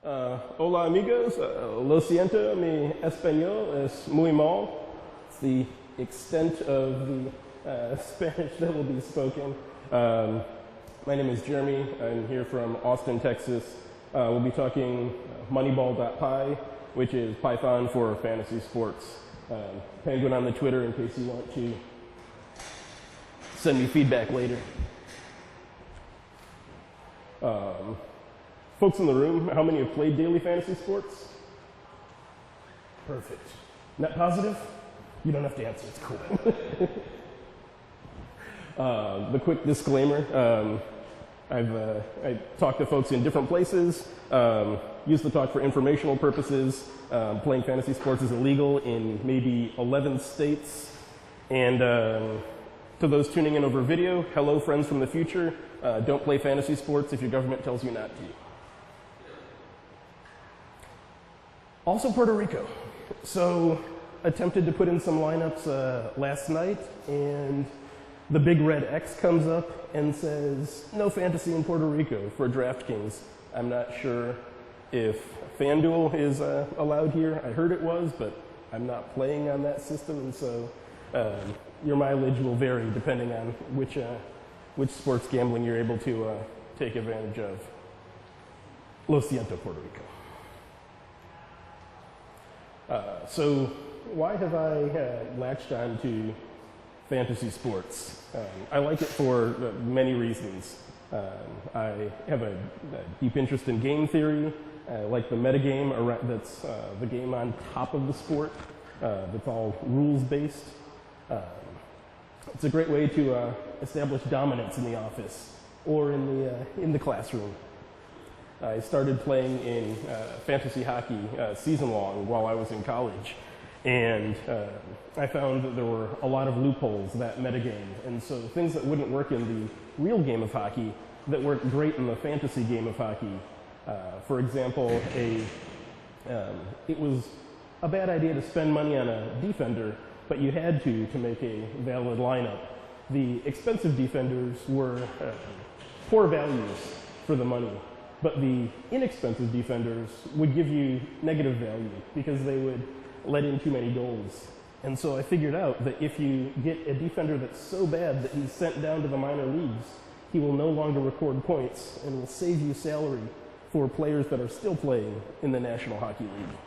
Hola amigos, lo siento, mi español es muy mal. It's the extent of the Spanish that will be spoken. My name is Jeremy. I'm here from Austin, Texas. We'll be talking Moneyball.py, which is Python for fantasy sports. Penguin on the Twitter in case you want to send me feedback later. Folks in the room, how many have played daily fantasy sports? Perfect. Net positive? You don't have to answer, it's cool. The quick disclaimer, I talk to folks in different places, use the talk for informational purposes. Playing fantasy sports is illegal in maybe 11 states. And to those tuning in over video, hello friends from the future. Don't play fantasy sports if your government tells you not to. Also Puerto Rico. So attempted to put in some lineups last night, and the big red X comes up and says, no fantasy in Puerto Rico for DraftKings. I'm not sure if FanDuel is allowed here. I heard it was, but I'm not playing on that system, and so your mileage will vary depending on which sports gambling you're able to take advantage of. Lo siento, Puerto Rico. So why have I latched on to fantasy sports? I like it for many reasons. I have a deep interest in game theory. I like the metagame that's the game on top of the sport that's all rules-based. It's a great way to establish dominance in the office or in the classroom. I started playing in fantasy hockey season-long while I was in college, and I found that there were a lot of loopholes, that metagame, and so things that wouldn't work in the real game of hockey that work great in the fantasy game of hockey. For example, it was a bad idea to spend money on a defender, but you had to make a valid lineup. The expensive defenders were poor values for the money, but the inexpensive defenders would give you negative value because they would let in too many goals. And so I figured out that if you get a defender that's so bad that he's sent down to the minor leagues, he will no longer record points and will save you salary for players that are still playing in the National Hockey League.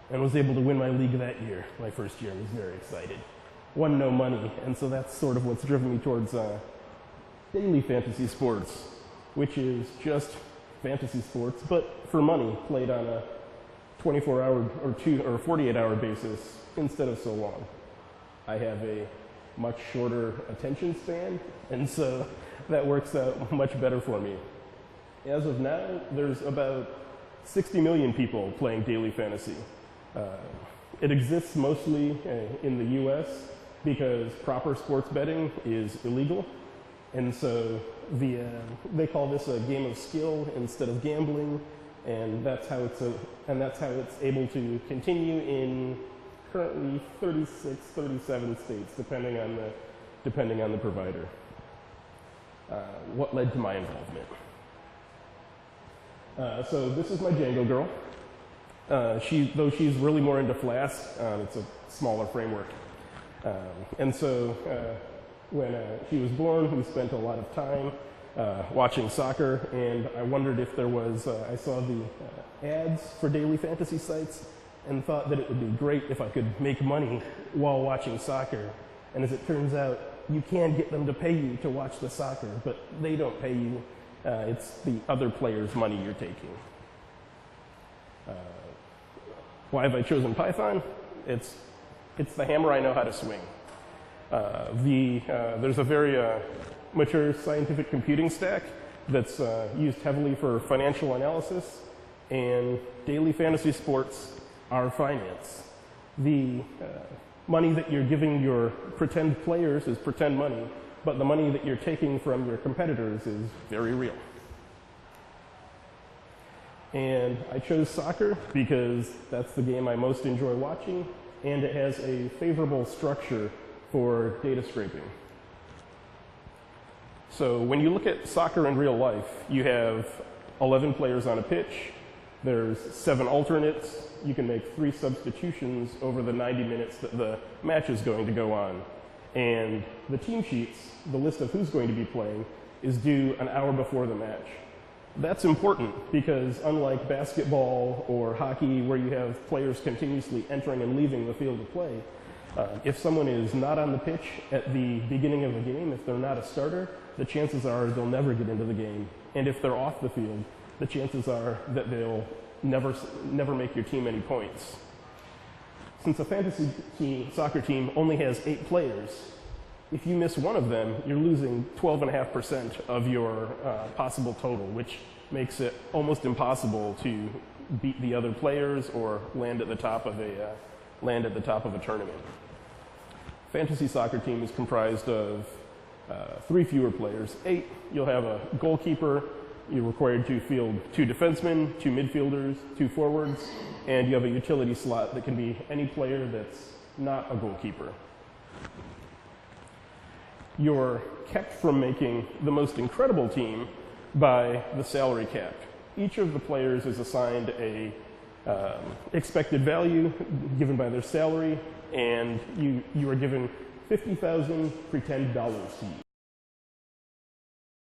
And was able to win my league that year, my first year, and was very excited. Won no money, and so that's sort of what's driven me towards daily fantasy sports, which is just fantasy sports, but for money, played on a 24-hour or 48-hour basis instead of so long. I have a much shorter attention span, and so that works out much better for me. As of now, there's about 60 million people playing daily fantasy. It exists mostly in the US because proper sports betting is illegal, and so they call this a game of skill instead of gambling, and that's how it's able to continue in currently 36, 37 states, depending on the provider. What led to my involvement? So this is my Django girl. Though she's really more into Flask, it's a smaller framework. And so when she was born, we spent a lot of time watching soccer, and I wondered if there was, I saw the ads for daily fantasy sites and thought that it would be great if I could make money while watching soccer. And as it turns out, you can get them to pay you to watch the soccer, but they don't pay you. It's the other player's money you're taking. Why have I chosen Python? It's the hammer I know how to swing. There's a very mature scientific computing stack that's used heavily for financial analysis, and daily fantasy sports are finance. The money that you're giving your pretend players is pretend money, but the money that you're taking from your competitors is very real. And I chose soccer because that's the game I most enjoy watching, and it has a favorable structure for data scraping. So when you look at soccer in real life, you have 11 players on a pitch. There's 7 alternates. You can make 3 substitutions over the 90 minutes that the match is going to go on. And the team sheets, the list of who's going to be playing, is due an hour before the match. That's important because unlike basketball or hockey where you have players continuously entering and leaving the field of play, if someone is not on the pitch at the beginning of a game, if they're not a starter, the chances are they'll never get into the game. And if they're off the field, the chances are that they'll never make your team any points. Since a fantasy soccer team only has 8 players, if you miss one of them, you're losing 12.5% of your possible total, which makes it almost impossible to beat the other players or land at the top of a tournament. Fantasy soccer team is comprised of 3 fewer players. 8, you'll have a goalkeeper. You're required to field 2 defensemen, 2 midfielders, 2 forwards, and you have a utility slot that can be any player that's not a goalkeeper. You're kept from making the most incredible team by the salary cap. Each of the players is assigned a expected value given by their salary, and you are given $50,000 pretend dollars to use.